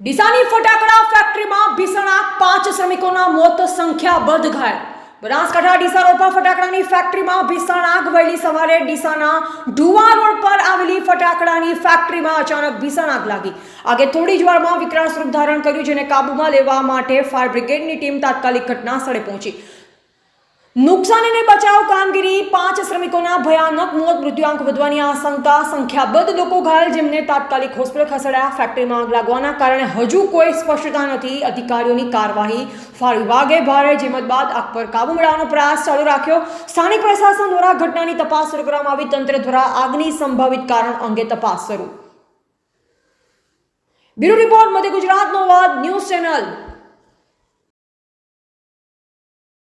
ડીસાની ફટાકડા ફેક્ટરીમાં ભીષણ આગ, 5 શ્રમિકોના મોત, સંખ્યાબંધ ઘાયલ. બનાસકાંઠા ડીસા રોડ પર ફટાકડાની ફેક્ટરીમાં ભીષણ આગ. વહેલી સવારે ડીસાના ઢુવા રોડ પર આવેલી ફટાકડાની ફેક્ટરીમાં અચાનક ભીષણ આગ લાગી. આગે થોડી જ વારમાં વિકરાળ સ્વરૂપ ધારણ કર્યું, જેને કાબૂમાં લેવા માટે ફાયર બ્રિગેડની ટીમ તાત્કાલિક ઘટના સ્થળે પહોંચી. નુકસાન અને બચાવ કામગીરી. 5 શ્રમિકોના ભયાનક મોત, મૃત્યુઆંક વધવાની આશંકા, સંખ્યાબંધ લોકો ઘાયલ, જેમને તાત્કાલિક હોસ્પિટલ ખસેડાયા. ફેક્ટરીમાં આગ લાગવાના કારણે હજુ કોઈ સ્પષ્ટતા નથી. અધિકારીઓની કાર્યવાહી. ફાયર વિભાગે ભારે જહેમત બાદ આગ પર કાબુ મેળવવાનો પ્રયાસ ચાલુ રાખ્યો. સ્થાનિક પ્રશાસન દ્વારા ઘટનાની તપાસ શરૂ કરવામાં આવી. તંત્ર દ્વારા આગની સંભવિત કારણ અંગે તપાસ શરૂ. બ્યુરો રિપોર્ટ, મધ્ય ગુજરાતનો અવાજ ન્યૂઝ ચેનલ.